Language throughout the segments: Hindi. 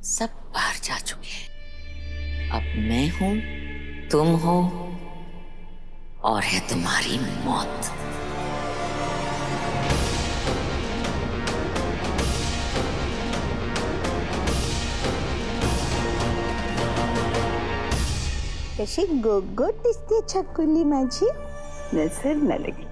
सब बाहर जा चुके हैं। अब मैं हूं, तुम हो और है तुम्हारी मौत। कशी गोगोट दिसते छकुली माझी, नजर न लगी.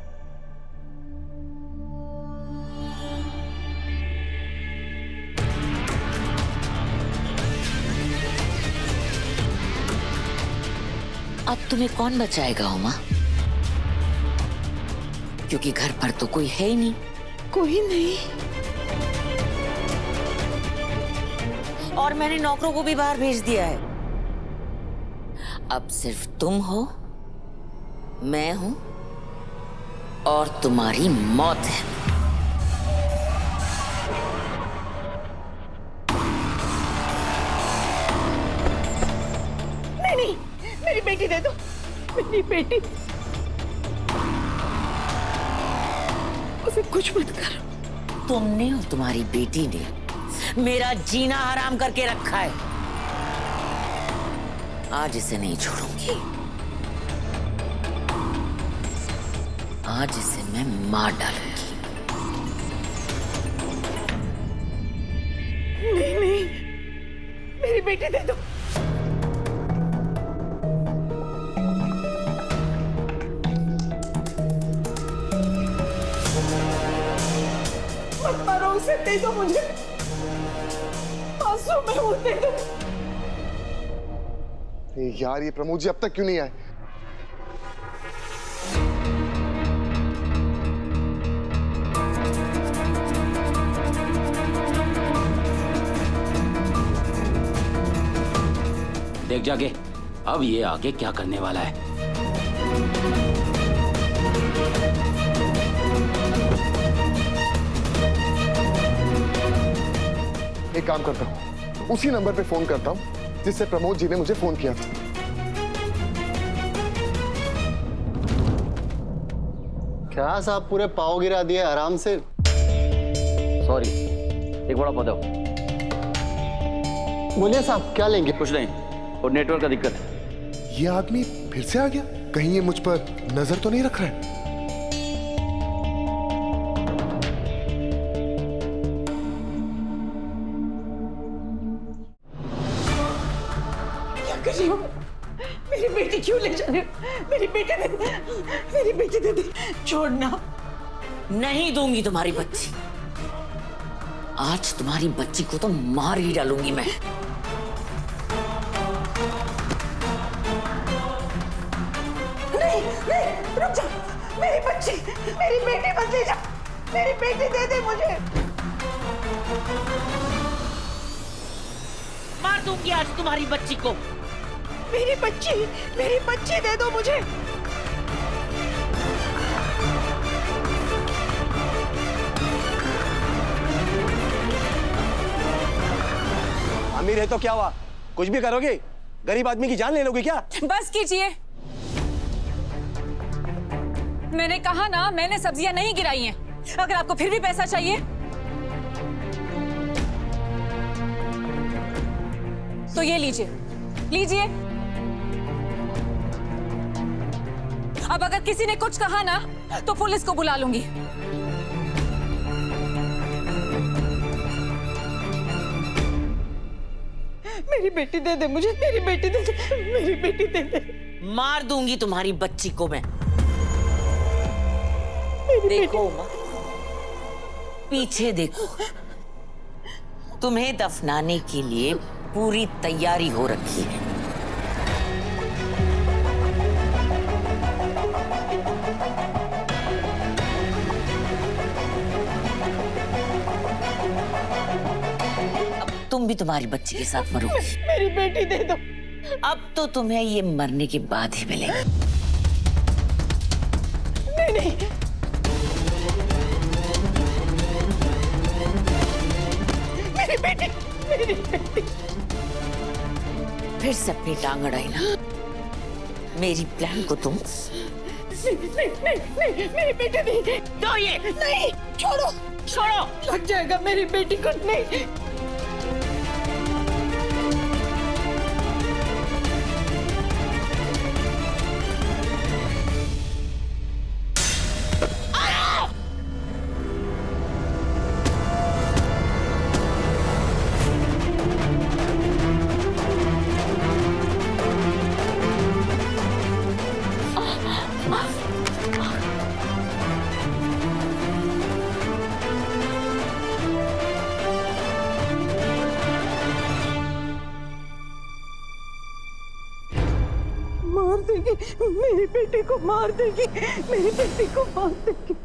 अब तुम्हें कौन बचाएगा उमा? क्योंकि घर पर तो कोई है ही नहीं। कोई नहीं. और मैंने नौकरों को भी बाहर भेज दिया है। अब सिर्फ तुम हो, मैं हूं और तुम्हारी मौत है। नहीं नहीं, मेरी बेटी दे दो, मेरी बेटी. उसे कुछ मत करो. तुमने और तुम्हारी बेटी ने मेरा जीना हराम करके रखा है। आज इसे नहीं छोड़ूंगी। आज इसे मैं मार डालूंगी। नहीं नहीं, मेरी बेटी दे दो. मत मारो उसे, दे दो मुझे. मासूम है वो, दे दो. यार ये प्रमोद जी अब तक क्यों नहीं आए? देख जाके अब ये आगे क्या करने वाला है। एक काम करता हूँ, उसी नंबर पे फोन करता हूँ जिससे प्रमोद जी ने मुझे फोन किया था। क्या साहब, पूरे पाव गिरा दिए आराम से. सॉरी, एक बड़ा पता। बोलिए साहब, क्या लेंगे? कुछ नहीं, और नेटवर्क का दिक्कत है। ये आदमी फिर से आ गया? कहीं ये मुझ पर नजर तो नहीं रख रहा है? मेरी बेटी क्यों ले जा रहे हो? मेरी बेटी दे दे, मेरी बेटी दे दे. छोड़ना. नहीं दूंगी तुम्हारी बच्ची। आज तुम्हारी बच्ची को तो मार ही डालूंगी मैं। नहीं नहीं, रुक जा. मेरी बच्ची, मेरी बेटी मत ले जा. मेरी बेटी दे दे मुझे. मार दूंगी आज तुम्हारी बच्ची को। मेरी बच्ची दे दो मुझे. अमीर है तो क्या हुआ, कुछ भी करोगे? गरीब आदमी की जान ले लोगे क्या? बस कीजिए। मैंने कहा ना, मैंने सब्जियां नहीं गिराई हैं। अगर आपको फिर भी पैसा चाहिए तो ये लीजिए, लीजिए। अब अगर किसी ने कुछ कहा ना तो पुलिस को बुला लूंगी। मेरी बेटी दे दे मुझे, मेरी बेटी दे दे, मेरी बेटी दे दे. मार दूंगी तुम्हारी बच्ची को मैं। देखो उमा, पीछे देखो। तुम्हें दफनाने के लिए पूरी तैयारी हो रखी है। अब तुम भी तुम्हारी बच्ची के साथ मरोगी। मेरी बेटी दे दो. अब तो तुम्हें ये मरने के बाद ही मिलेगा। नहीं नहीं, मेरी बेटी, मेरी बेटी. फिर से अपनी टांग अड़ाई ना। मेरी प्लान को तुम नहीं नहीं नहीं नहीं, मेरी बेटी नहीं. दो ये। नहीं, छोड़ो, छोड़ो। लग जाएगा मेरी बेटी को. नहीं. देगी, मेरी बेटी को मार देगी, मेरी बेटी को मार देगी।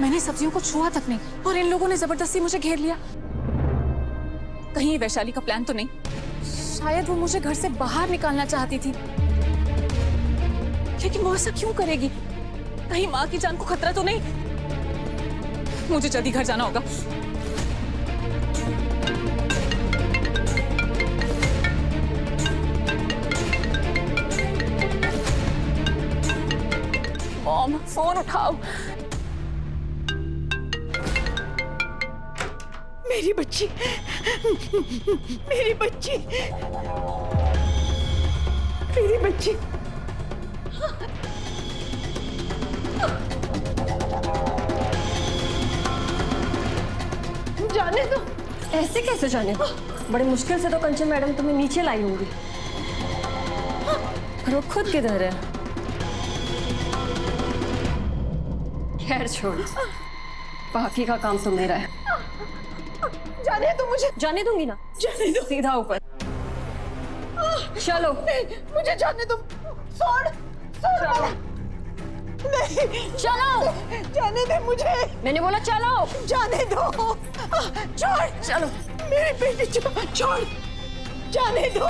मैंने सब्जियों को छुआ तक नहीं और इन लोगों ने जबरदस्ती मुझे घेर लिया। कहीं ये वैशाली का प्लान तो नहीं? शायद वो मुझे घर से बाहर निकालना चाहती थी, लेकिन वो ऐसा क्यों करेगी? कहीं माँ की जान को खतरा तो नहीं? मुझे जल्दी घर जाना होगा। मॉम, फोन उठाओ। मेरी बच्ची, मेरी बच्ची, मेरी बच्ची। जाने दो। ऐसे कैसे जाने दो? बड़ी मुश्किल से तो कंचन मैडम तुम्हें नीचे लाई होंगी। पर वो खुद किधर है? खैर छोड़, बाकी का काम तो मेरा है। जाने दो मुझे। जाने दूंगी ना। जाने दो। सीधा ऊपर चलो। नहीं, मुझे जाने दो। छोड़, छोड़। नहीं, चलो। जाने दे मुझे। मैंने बोला चलो। जाने दो। छोड़। चलो। मेरी बेटी छोड़, छोड़। जाने दो।